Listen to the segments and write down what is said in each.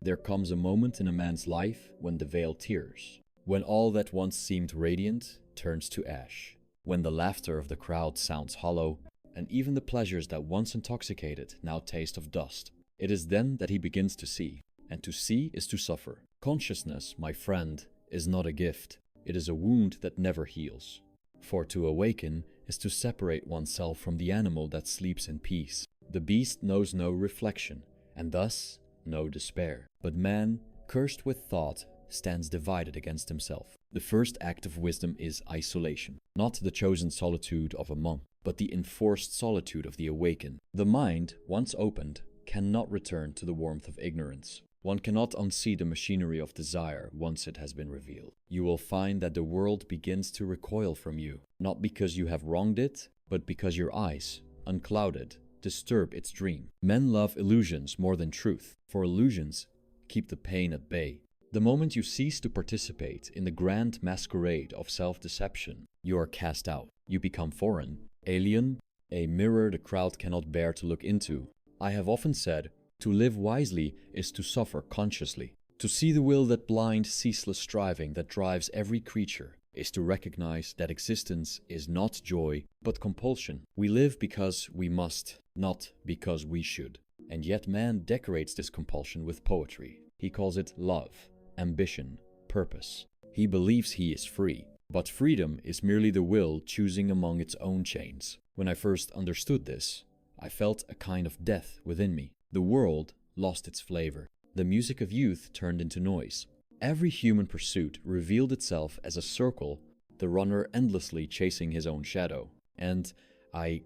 There comes a moment in a man's life when the veil tears, when all that once seemed radiant turns to ash, when the laughter of the crowd sounds hollow, and even the pleasures that once intoxicated now taste of dust. It is then that he begins to see, and to see is to suffer. Consciousness, my friend, is not a gift. It is a wound that never heals. For to awaken is to separate oneself from the animal that sleeps in peace. The beast knows no reflection, and thus no despair. But man, cursed with thought, stands divided against himself. The first act of wisdom is isolation, not the chosen solitude of a monk, but the enforced solitude of the awakened. The mind, once opened, cannot return to the warmth of ignorance. One cannot unsee the machinery of desire once it has been revealed. You will find that the world begins to recoil from you, not because you have wronged it, but because your eyes, unclouded, disturb its dream. Men love illusions more than truth, for illusions keep the pain at bay. The moment you cease to participate in the grand masquerade of self-deception, you are cast out. You become foreign, alien, a mirror the crowd cannot bear to look into. I have often said, to live wisely is to suffer consciously. To see the will that blind, ceaseless striving that drives every creature is to recognize that existence is not joy, but compulsion. We live because we must, not because we should. And yet man decorates this compulsion with poetry. He calls it love, ambition, purpose. He believes he is free, but freedom is merely the will choosing among its own chains. When I first understood this, I felt a kind of death within me. The world lost its flavor. The music of youth turned into noise. Every human pursuit revealed itself as a circle, the runner endlessly chasing his own shadow. And I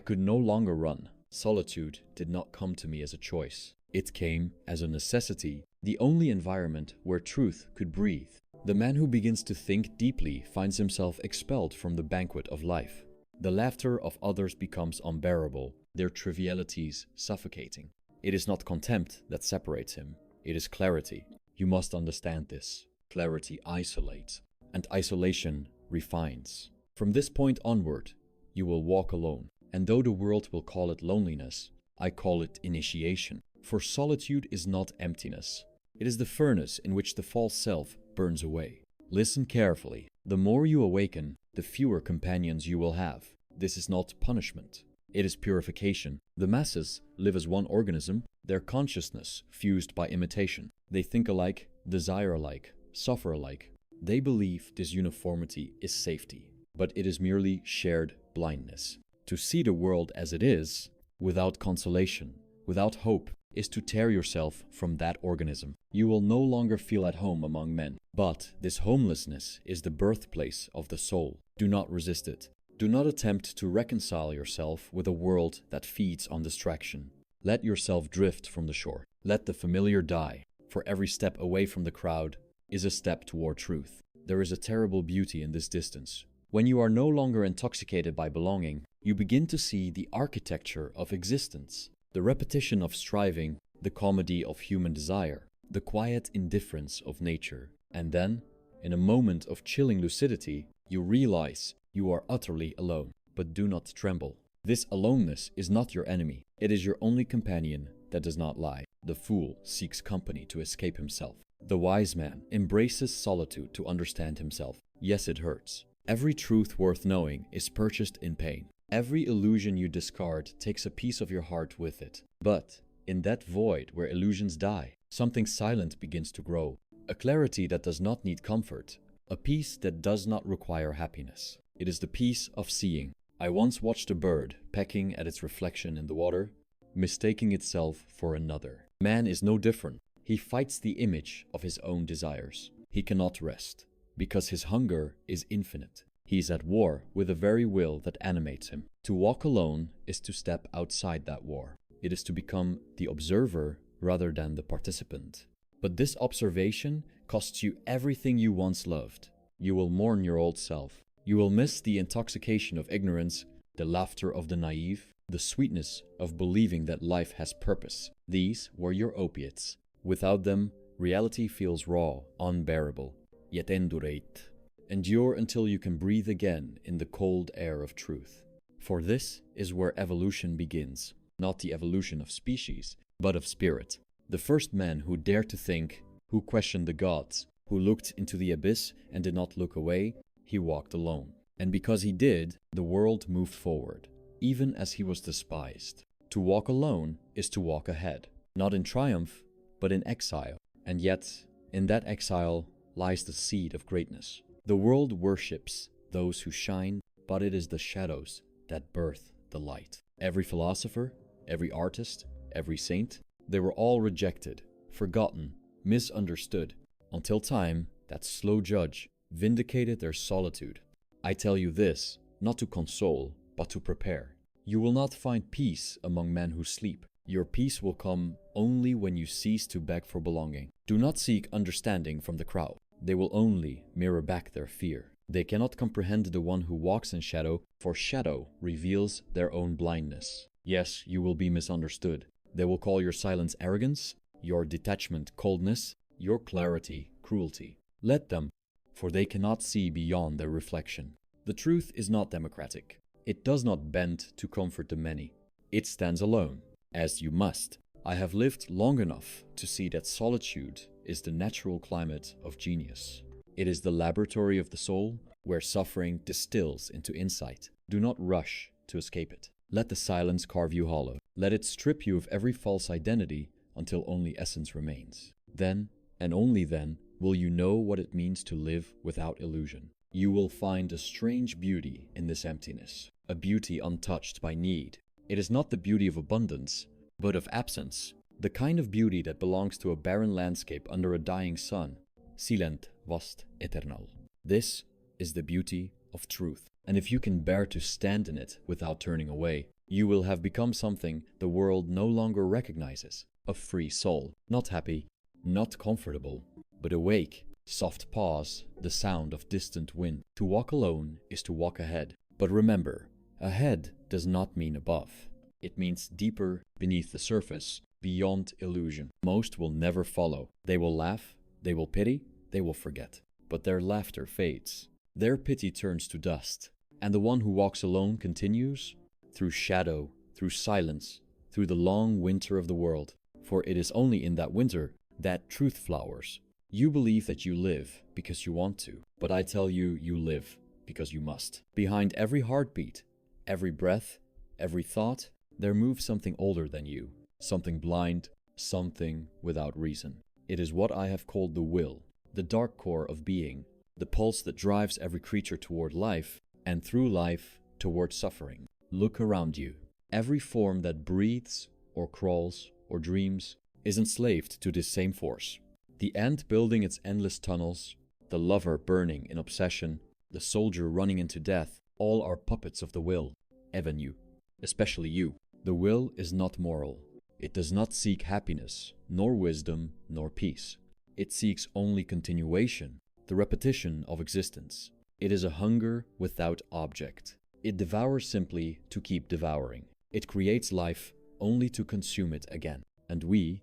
could no longer run. Solitude did not come to me as a choice. It came as a necessity, the only environment where truth could breathe. The man who begins to think deeply finds himself expelled from the banquet of life. The laughter of others becomes unbearable, their trivialities suffocating. It is not contempt that separates him, it is clarity. You must understand this. Clarity isolates, and isolation refines. From this point onward, you will walk alone, and though the world will call it loneliness, I call it initiation. For solitude is not emptiness. It is the furnace in which the false self burns away. Listen carefully. The more you awaken, the fewer companions you will have. This is not punishment. It is purification. The masses live as one organism, their consciousness fused by imitation. They think alike, desire alike, suffer alike. They believe this uniformity is safety, but it is merely shared blindness. To see the world as it is, without consolation, without hope, is to tear yourself from that organism. You will no longer feel at home among men. But this homelessness is the birthplace of the soul. Do not resist it. Do not attempt to reconcile yourself with a world that feeds on distraction. Let yourself drift from the shore. Let the familiar die, for every step away from the crowd is a step toward truth. There is a terrible beauty in this distance. When you are no longer intoxicated by belonging, you begin to see the architecture of existence, the repetition of striving, the comedy of human desire, the quiet indifference of nature. And then, in a moment of chilling lucidity, you realize you are utterly alone. But do not tremble. This aloneness is not your enemy. It is your only companion that does not lie. The fool seeks company to escape himself. The wise man embraces solitude to understand himself. Yes, it hurts. Every truth worth knowing is purchased in pain. Every illusion you discard takes a piece of your heart with it. But in that void where illusions die, something silent begins to grow. A clarity that does not need comfort. A peace that does not require happiness. It is the peace of seeing. I once watched a bird pecking at its reflection in the water, mistaking itself for another. Man is no different. He fights the image of his own desires. He cannot rest, because his hunger is infinite. He is at war with the very will that animates him. To walk alone is to step outside that war. It is to become the observer rather than the participant. But this observation costs you everything you once loved. You will mourn your old self. You will miss the intoxication of ignorance, the laughter of the naive, the sweetness of believing that life has purpose. These were your opiates. Without them, reality feels raw, unbearable. Yet endurate. Endure until you can breathe again in the cold air of truth. For this is where evolution begins. Not the evolution of species, but of spirit. The first man who dared to think, who questioned the gods, who looked into the abyss and did not look away, he walked alone. And because he did, the world moved forward, even as he was despised. To walk alone is to walk ahead, not in triumph, but in exile. And yet, in that exile lies the seed of greatness. The world worships those who shine, but it is the shadows that birth the light. Every philosopher, every artist, every saint, they were all rejected, forgotten, misunderstood, until time, that slow judge, vindicated their solitude. I tell you this, not to console, but to prepare. You will not find peace among men who sleep. Your peace will come only when you cease to beg for belonging. Do not seek understanding from the crowd. They will only mirror back their fear. They cannot comprehend the one who walks in shadow, for shadow reveals their own blindness. Yes, you will be misunderstood. They will call your silence arrogance, your detachment coldness, your clarity cruelty. Let them, for they cannot see beyond their reflection. The truth is not democratic. It does not bend to comfort the many. It stands alone, as you must. I have lived long enough to see that solitude is the natural climate of genius. It is the laboratory of the soul, where suffering distills into insight. Do not rush to escape it. Let the silence carve you hollow. Let it strip you of every false identity until only essence remains. Then, and only then, will you know what it means to live without illusion. You will find a strange beauty in this emptiness, a beauty untouched by need. It is not the beauty of abundance, but of absence, the kind of beauty that belongs to a barren landscape under a dying sun. Silent vast eternal. This is the beauty of truth. And if you can bear to stand in it without turning away, you will have become something the world no longer recognizes. A free soul, not happy, not comfortable, but awake. Soft pause, the sound of distant wind. To walk alone is to walk ahead. But remember, ahead does not mean above. It means deeper beneath the surface, beyond illusion. Most will never follow. They will laugh, they will pity, they will forget. But their laughter fades. Their pity turns to dust. And the one who walks alone continues through shadow, through silence, through the long winter of the world. For it is only in that winter that truth flowers. You believe that you live because you want to, but I tell you, you live because you must. Behind every heartbeat, every breath, every thought, there moves something older than you, something blind, something without reason. It is what I have called the will, the dark core of being, the pulse that drives every creature toward life, and through life, toward suffering. Look around you. Every form that breathes, or crawls, or dreams, is enslaved to this same force. The ant building its endless tunnels, the lover burning in obsession, the soldier running into death, all are puppets of the will, even you, especially you. The will is not moral. It does not seek happiness, nor wisdom, nor peace. It seeks only continuation, the repetition of existence. It is a hunger without object. It devours simply to keep devouring. It creates life only to consume it again. And we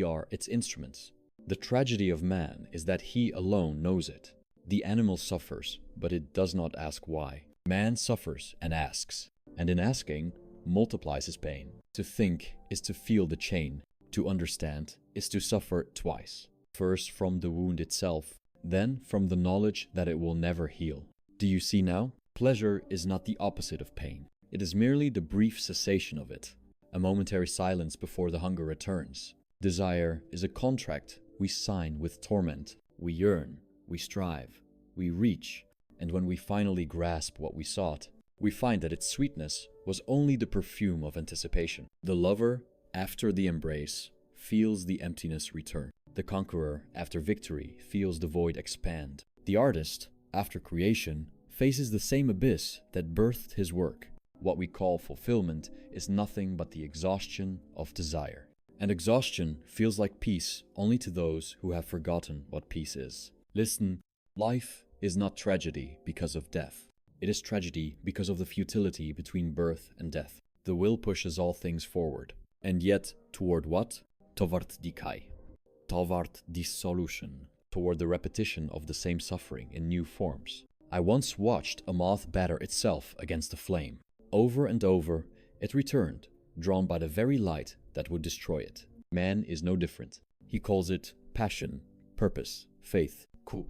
are its instruments. The tragedy of man is that he alone knows it. The animal suffers, but it does not ask why. Man suffers and asks, and in asking, multiplies his pain. To think is to feel the chain. To understand is to suffer twice. First from the wound itself, then from the knowledge that it will never heal. Do you see now? Pleasure is not the opposite of pain. It is merely the brief cessation of it, a momentary silence before the hunger returns. Desire is a contract we sign with torment. We yearn, we strive, we reach, and when we finally grasp what we sought, we find that its sweetness was only the perfume of anticipation. The lover, after the embrace, feels the emptiness return. The conqueror, after victory, feels the void expand. The artist, after creation, faces the same abyss that birthed his work. What we call fulfillment is nothing but the exhaustion of desire. And exhaustion feels like peace only to those who have forgotten what peace is. Listen, life is not tragedy because of death. It is tragedy because of the futility between birth and death. The will pushes all things forward. And yet, toward what? Toward decay. Toward dissolution. Toward the repetition of the same suffering in new forms. I once watched a moth batter itself against a flame. Over and over, it returned, drawn by the very light that would destroy it. Man is no different. He calls it passion, purpose, faith, cool.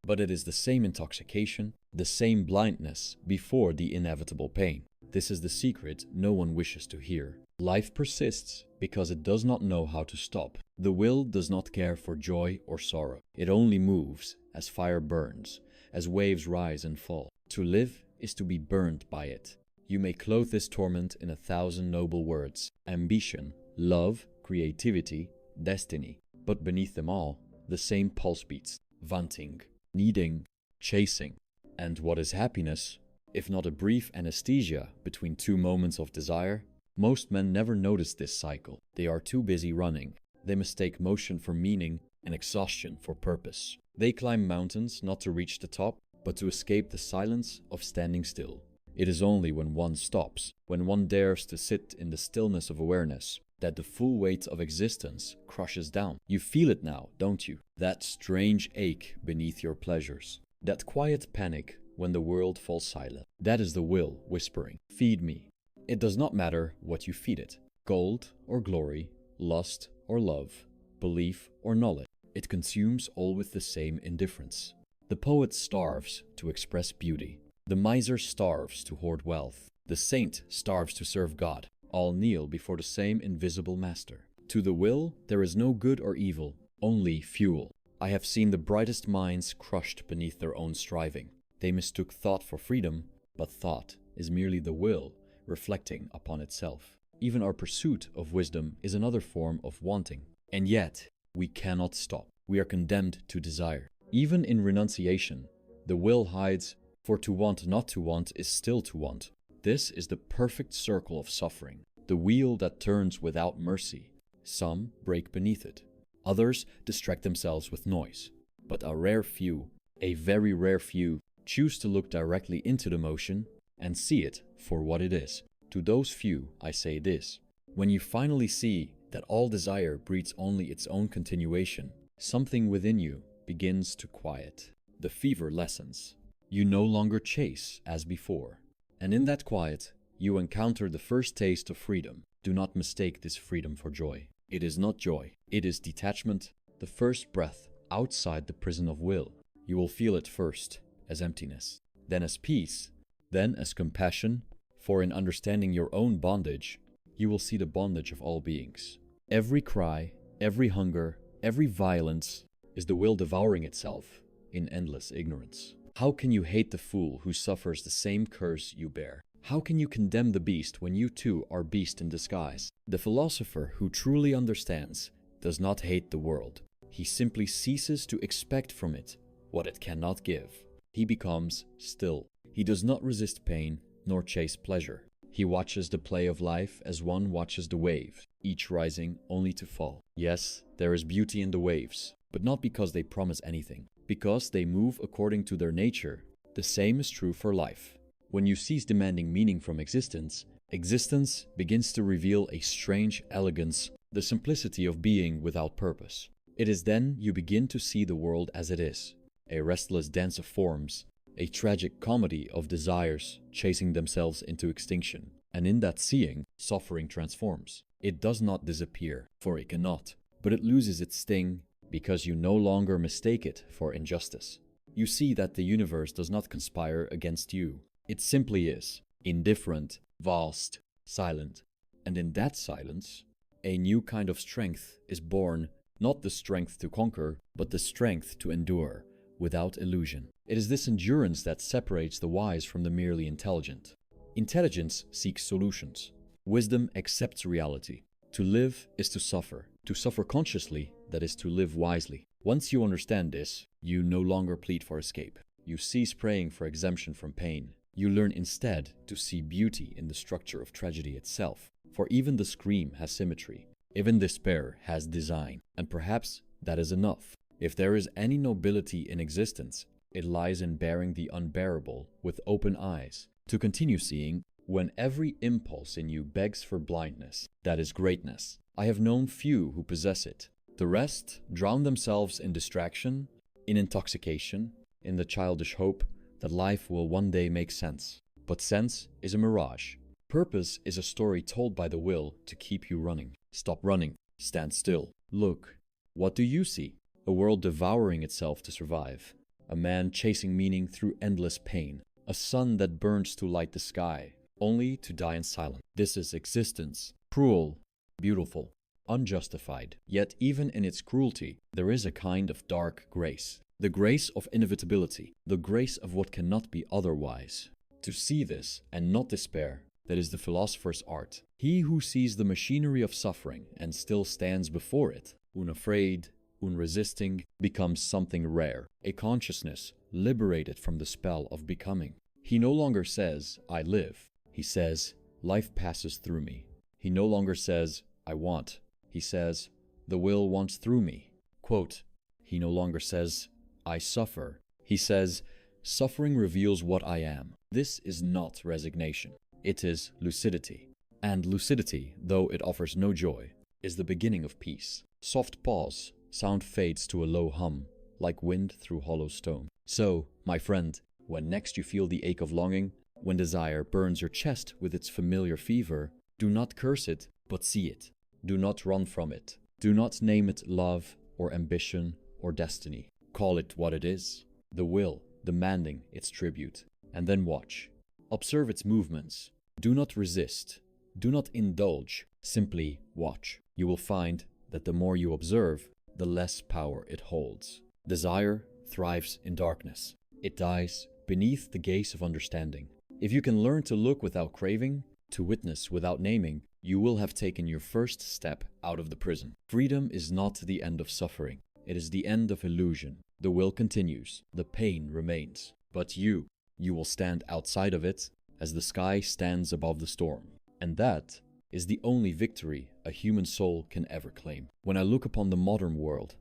But it is the same intoxication, the same blindness before the inevitable pain. This is the secret no one wishes to hear. Life persists because it does not know how to stop. The will does not care for joy or sorrow. It only moves as fire burns, as waves rise and fall. To live is to be burned by it. You may clothe this torment in 1,000 noble words: ambition, love, creativity, destiny. But beneath them all, the same pulse beats: wanting, needing, chasing. And what is happiness, if not a brief anesthesia between two moments of desire? Most men never notice this cycle. They are too busy running. They mistake motion for meaning and exhaustion for purpose. They climb mountains not to reach the top, but to escape the silence of standing still. It is only when one stops, when one dares to sit in the stillness of awareness, that the full weight of existence crushes down. You feel it now, don't you? That strange ache beneath your pleasures. That quiet panic when the world falls silent. That is the will whispering, "Feed me." It does not matter what you feed it. Gold or glory, lust or love, belief or knowledge. It consumes all with the same indifference. The poet starves to express beauty. The miser starves to hoard wealth. The saint starves to serve God. All kneel before the same invisible master. To the will, there is no good or evil, only fuel. I have seen the brightest minds crushed beneath their own striving. They mistook thought for freedom, but thought is merely the will reflecting upon itself. Even our pursuit of wisdom is another form of wanting. And yet, we cannot stop. We are condemned to desire. Even in renunciation, the will hides, for to want not to want is still to want. This is the perfect circle of suffering, the wheel that turns without mercy. Some break beneath it. Others distract themselves with noise. But a rare few, a very rare few, choose to look directly into the motion and see it for what it is. To those few, I say this: when you finally see that all desire breeds only its own continuation, something within you begins to quiet. The fever lessens. You no longer chase as before. And in that quiet, you encounter the first taste of freedom. Do not mistake this freedom for joy. It is not joy. It is detachment, the first breath outside the prison of will. You will feel it first as emptiness, then as peace, then as compassion, for in understanding your own bondage, you will see the bondage of all beings. Every cry, every hunger, every violence is the will devouring itself in endless ignorance. How can you hate the fool who suffers the same curse you bear? How can you condemn the beast when you too are beast in disguise? The philosopher who truly understands does not hate the world. He simply ceases to expect from it what it cannot give. He becomes still. He does not resist pain nor chase pleasure. He watches the play of life as one watches the waves, each rising only to fall. Yes, there is beauty in the waves, but not because they promise anything, because they move according to their nature. The same is true for life. When you cease demanding meaning from existence, existence begins to reveal a strange elegance, the simplicity of being without purpose. It is then you begin to see the world as it is, a restless dance of forms, a tragic comedy of desires chasing themselves into extinction. And in that seeing, suffering transforms. It does not disappear, for it cannot, but it loses its sting because you no longer mistake it for injustice. You see that the universe does not conspire against you. It simply is, indifferent, vast, silent. And in that silence, a new kind of strength is born, not the strength to conquer, but the strength to endure, without illusion. It is this endurance that separates the wise from the merely intelligent. Intelligence seeks solutions. Wisdom accepts reality. To live is to suffer. To suffer consciously, that is to live wisely. Once you understand this, you no longer plead for escape. You cease praying for exemption from pain. You learn instead to see beauty in the structure of tragedy itself. For even the scream has symmetry. Even despair has design. And perhaps that is enough. If there is any nobility in existence, it lies in bearing the unbearable with open eyes. To continue seeing when every impulse in you begs for blindness. That is greatness. I have known few who possess it. The rest drown themselves in distraction, in intoxication, in the childish hope that life will one day make sense. But sense is a mirage. Purpose is a story told by the will to keep you running. Stop running. Stand still. Look. What do you see? A world devouring itself to survive. A man chasing meaning through endless pain. A sun that burns to light the sky, only to die in silence. This is existence. Cruel, beautiful, unjustified. Yet even in its cruelty, there is a kind of dark grace. The grace of inevitability. The grace of what cannot be otherwise. To see this and not despair, that is the philosopher's art. He who sees the machinery of suffering and still stands before it, unafraid, unresisting, becomes something rare, a consciousness liberated from the spell of becoming. He no longer says, I live. He says, life passes through me. He no longer says, I want. He says, the will wants through me. Quote, he no longer says, I suffer. He says, suffering reveals what I am. This is not resignation. It is lucidity. And lucidity, though it offers no joy, is the beginning of peace. Soft pause, sound fades to a low hum, like wind through hollow stone. So, my friend, when next you feel the ache of longing, when desire burns your chest with its familiar fever, do not curse it, but see it. Do not run from it. Do not name it love or ambition or destiny. Call it what it is, the will demanding its tribute, and then watch. Observe its movements. Do not resist. Do not indulge. Simply watch. You will find that the more you observe, the less power it holds. Desire thrives in darkness. It dies beneath the gaze of understanding. If you can learn to look without craving, to witness without naming, you will have taken your first step out of the prison. Freedom is not the end of suffering. It is the end of illusion. The will continues. The pain remains. But you will stand outside of it as the sky stands above the storm. And that is the only victory a human soul can ever claim. When I look upon the modern world,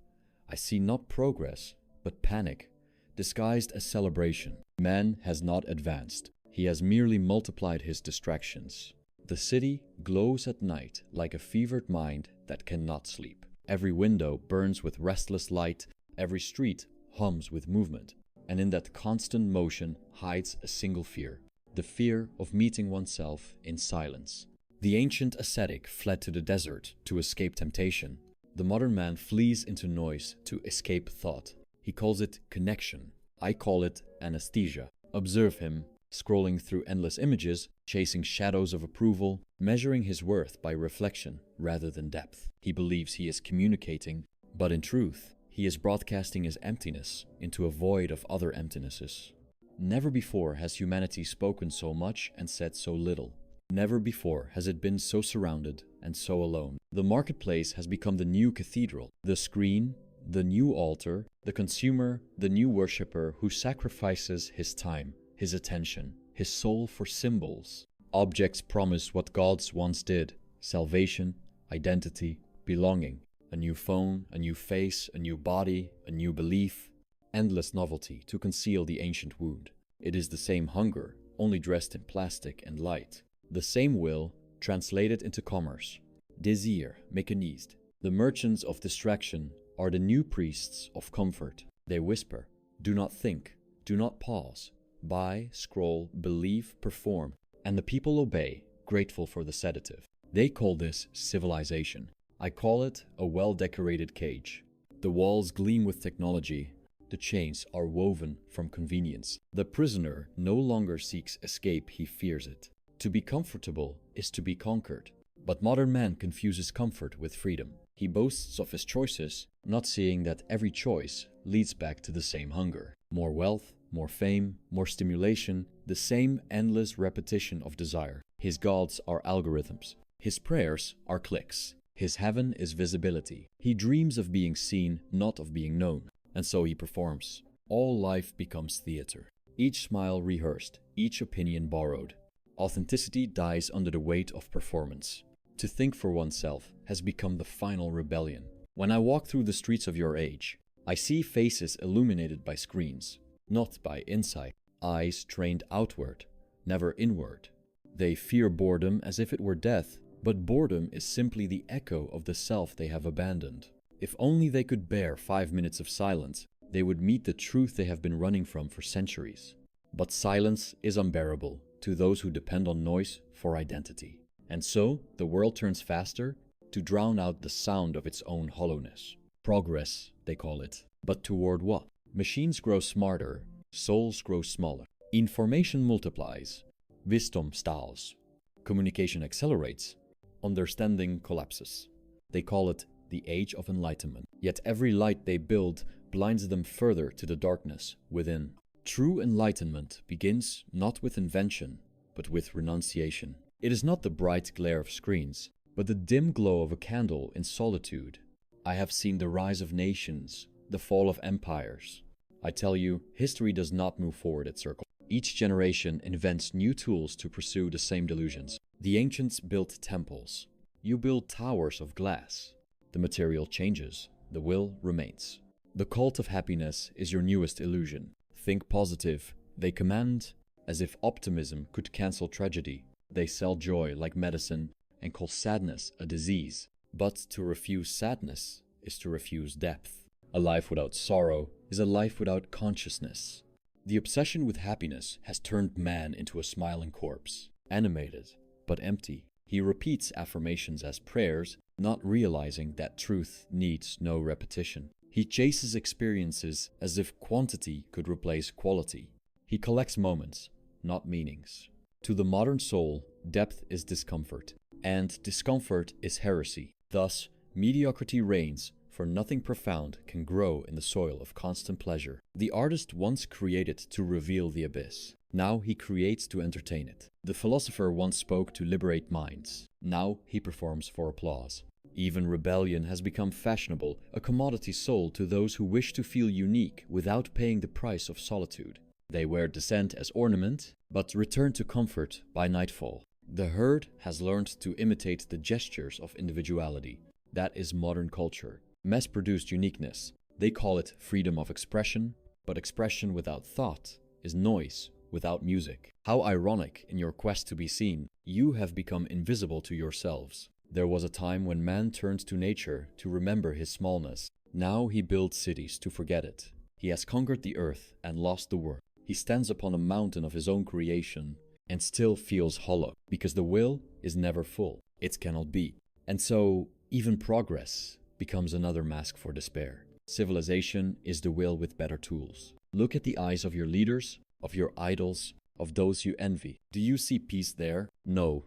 I see not progress, but panic, disguised as celebration. Man has not advanced. He has merely multiplied his distractions. The city glows at night like a fevered mind that cannot sleep. Every window burns with restless light, every street hums with movement, and in that constant motion hides a single fear, the fear of meeting oneself in silence. The ancient ascetic fled to the desert to escape temptation. The modern man flees into noise to escape thought. He calls it connection. I call it anesthesia. Observe him, scrolling through endless images, chasing shadows of approval, measuring his worth by reflection rather than depth. He believes he is communicating, but in truth, he is broadcasting his emptiness into a void of other emptinesses. Never before has humanity spoken so much and said so little. Never before has it been so surrounded and so alone. The marketplace has become the new cathedral, the screen, the new altar, the consumer, the new worshipper who sacrifices his time, his attention, his soul for symbols. Objects promise what gods once did: salvation, identity, belonging. A new phone, a new face, a new body, a new belief. Endless novelty to conceal the ancient wound. It is the same hunger, only dressed in plastic and light. The same will, translated into commerce. Désir mécanised. The merchants of distraction are the new priests of comfort. They whisper, do not think, do not pause. Buy, scroll, believe, perform. And the people obey, grateful for the sedative. They call this civilization. I call it a well-decorated cage. The walls gleam with technology. The chains are woven from convenience. The prisoner no longer seeks escape, he fears it. To be comfortable is to be conquered. But modern man confuses comfort with freedom. He boasts of his choices, not seeing that every choice leads back to the same hunger. More wealth, more fame, more stimulation, the same endless repetition of desire. His gods are algorithms. His prayers are clicks. His heaven is visibility. He dreams of being seen, not of being known. And so he performs. All life becomes theater. Each smile rehearsed, each opinion borrowed. Authenticity dies under the weight of performance. To think for oneself has become the final rebellion. When I walk through the streets of your age, I see faces illuminated by screens, not by insight. Eyes trained outward, never inward. They fear boredom as if it were death, but boredom is simply the echo of the self they have abandoned. If only they could bear 5 minutes of silence, they would meet the truth they have been running from for centuries. But silence is unbearable to those who depend on noise for identity. And so, the world turns faster, to drown out the sound of its own hollowness. Progress, they call it. But toward what? Machines grow smarter, souls grow smaller. Information multiplies, wisdom stalls. Communication accelerates, understanding collapses. They call it the age of enlightenment. Yet every light they build blinds them further to the darkness within. True enlightenment begins not with invention, but with renunciation. It is not the bright glare of screens, but the dim glow of a candle in solitude. I have seen the rise of nations, the fall of empires. I tell you, history does not move forward at circle. Each generation invents new tools to pursue the same delusions. The ancients built temples. You build towers of glass. The material changes, the will remains. The cult of happiness is your newest illusion. Think positive. They command as if optimism could cancel tragedy. They sell joy like medicine and call sadness a disease. But to refuse sadness is to refuse depth. A life without sorrow is a life without consciousness. The obsession with happiness has turned man into a smiling corpse, animated but empty. He repeats affirmations as prayers, not realizing that truth needs no repetition. He chases experiences as if quantity could replace quality. He collects moments, not meanings. To the modern soul, depth is discomfort, and discomfort is heresy. Thus, mediocrity reigns, for nothing profound can grow in the soil of constant pleasure. The artist once created to reveal the abyss. Now he creates to entertain it. The philosopher once spoke to liberate minds. Now he performs for applause. Even rebellion has become fashionable, a commodity sold to those who wish to feel unique without paying the price of solitude. They wear dissent as ornament, but return to comfort by nightfall. The herd has learned to imitate the gestures of individuality. That is modern culture. Mass-produced uniqueness. They call it freedom of expression, but expression without thought is noise without music. How ironic, in your quest to be seen, you have become invisible to yourselves. There was a time when man turned to nature to remember his smallness. Now he builds cities to forget it. He has conquered the earth and lost the world. He stands upon a mountain of his own creation and still feels hollow, because the will is never full. It cannot be. And so, even progress becomes another mask for despair. Civilization is the will with better tools. Look at the eyes of your leaders, of your idols, of those you envy. Do you see peace there? No.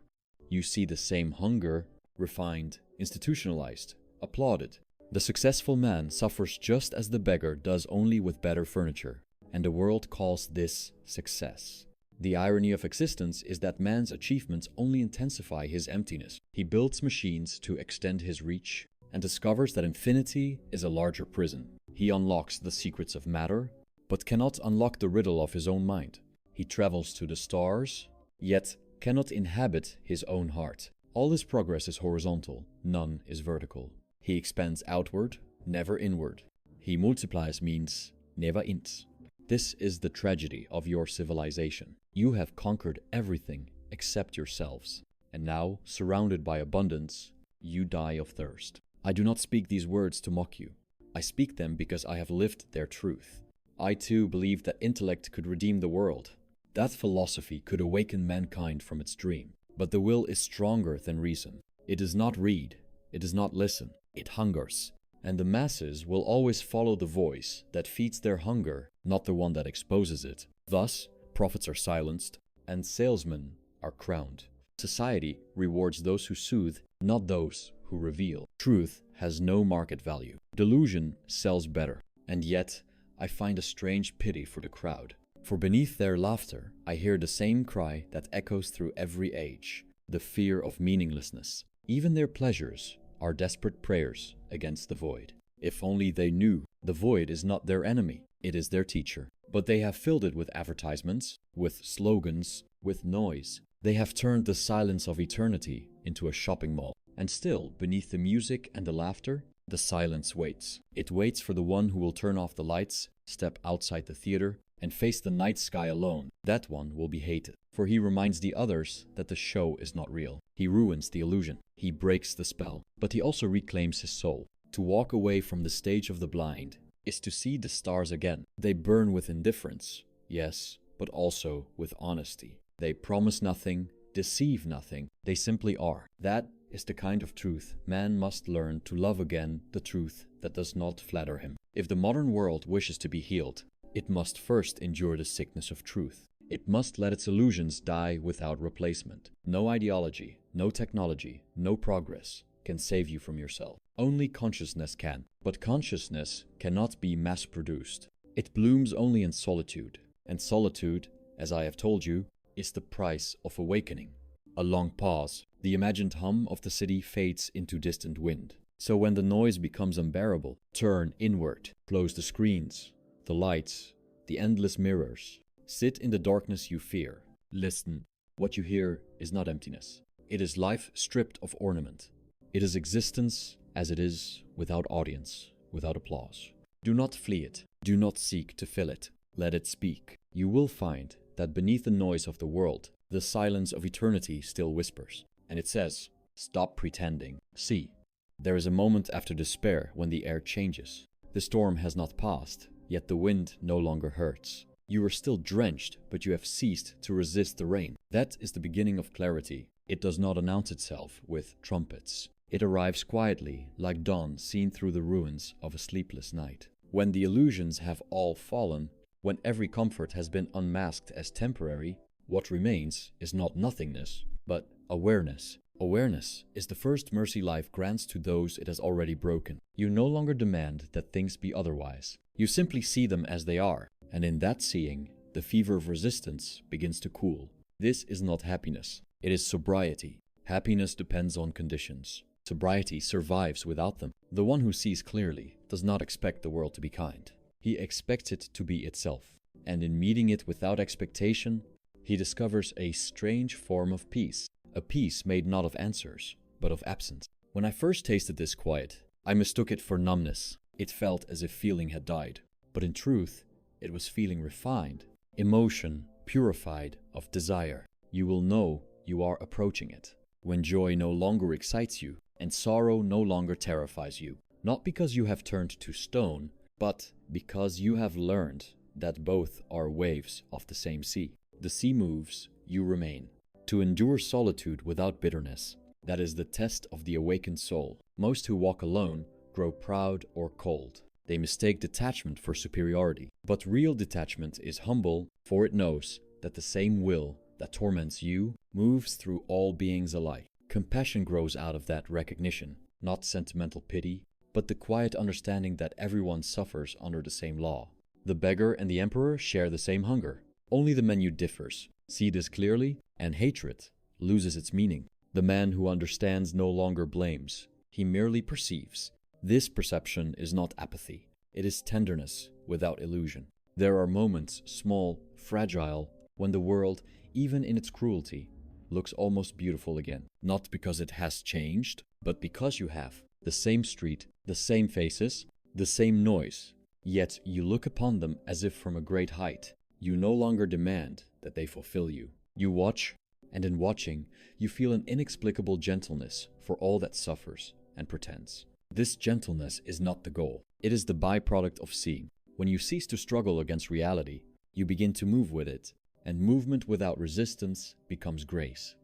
You see the same hunger, refined, institutionalized, applauded. The successful man suffers just as the beggar does, only with better furniture. And the world calls this success. The irony of existence is that man's achievements only intensify his emptiness. He builds machines to extend his reach and discovers that infinity is a larger prison. He unlocks the secrets of matter, but cannot unlock the riddle of his own mind. He travels to the stars, yet cannot inhabit his own heart. All his progress is horizontal, none is vertical. He expands outward, never inward. He multiplies means never int. This is the tragedy of your civilization. You have conquered everything except yourselves, and now, surrounded by abundance, you die of thirst. I do not speak these words to mock you. I speak them because I have lived their truth. I too believed that intellect could redeem the world. That philosophy could awaken mankind from its dream. But the will is stronger than reason. It does not read, it does not listen, it hungers. And the masses will always follow the voice that feeds their hunger, not the one that exposes it. Thus, prophets are silenced, and salesmen are crowned. Society rewards those who soothe, not those who reveal. Truth has no market value. Delusion sells better. And yet, I find a strange pity for the crowd. For beneath their laughter, I hear the same cry that echoes through every age, the fear of meaninglessness. Even their pleasures are desperate prayers against the void. If only they knew, the void is not their enemy, it is their teacher. But they have filled it with advertisements, with slogans, with noise. They have turned the silence of eternity into a shopping mall. And still, beneath the music and the laughter, the silence waits. It waits for the one who will turn off the lights, step outside the theater, and face the night sky alone. That one will be hated, for he reminds the others that the show is not real. He ruins the illusion. He breaks the spell. But he also reclaims his soul. To walk away from the stage of the blind is to see the stars again. They burn with indifference, yes, but also with honesty. They promise nothing, deceive nothing. They simply are. That is the kind of truth man must learn to love again, the truth that does not flatter him. If the modern world wishes to be healed, it must first endure the sickness of truth. It must let its illusions die without replacement. No ideology, no technology, no progress can save you from yourself. Only consciousness can. But consciousness cannot be mass-produced. It blooms only in solitude. And solitude, as I have told you, is the price of awakening. A long pause. The imagined hum of the city fades into distant wind. So when the noise becomes unbearable, turn inward. Close the screens, the lights, the endless mirrors. Sit in the darkness you fear. Listen. What you hear is not emptiness. It is life stripped of ornament. It is existence as it is, without audience, without applause. Do not flee it. Do not seek to fill it. Let it speak. You will find that beneath the noise of the world, the silence of eternity still whispers. And it says, stop pretending. See, there is a moment after despair when the air changes. The storm has not passed, yet the wind no longer hurts. You are still drenched, but you have ceased to resist the rain. That is the beginning of clarity. It does not announce itself with trumpets. It arrives quietly, like dawn seen through the ruins of a sleepless night. When the illusions have all fallen, when every comfort has been unmasked as temporary, what remains is not nothingness, but awareness. Awareness is the first mercy life grants to those it has already broken. You no longer demand that things be otherwise. You simply see them as they are, and in that seeing, the fever of resistance begins to cool. This is not happiness. It is sobriety. Happiness depends on conditions. Sobriety survives without them. The one who sees clearly does not expect the world to be kind. He expects it to be itself. And in meeting it without expectation, he discovers a strange form of peace. A peace made not of answers, but of absence. When I first tasted this quiet, I mistook it for numbness. It felt as if feeling had died. But in truth, it was feeling refined. Emotion purified of desire. You will know you are approaching it. When joy no longer excites you, and sorrow no longer terrifies you. Not because you have turned to stone, but because you have learned that both are waves of the same sea. The sea moves, you remain. To endure solitude without bitterness, that is the test of the awakened soul. Most who walk alone grow proud or cold. They mistake detachment for superiority. But real detachment is humble, for it knows that the same will that torments you moves through all beings alike. Compassion grows out of that recognition, not sentimental pity, but the quiet understanding that everyone suffers under the same law. The beggar and the emperor share the same hunger. Only the menu differs. See this clearly, and hatred loses its meaning. The man who understands no longer blames. He merely perceives. This perception is not apathy. It is tenderness without illusion. There are moments, small, fragile, when the world, even in its cruelty, looks almost beautiful again. Not because it has changed, but because you have. The same street, the same faces, the same noise. Yet you look upon them as if from a great height. You no longer demand that they fulfill you. You watch, and in watching, you feel an inexplicable gentleness for all that suffers and pretends. This gentleness is not the goal. It is the byproduct of seeing. When you cease to struggle against reality, you begin to move with it, and movement without resistance becomes grace.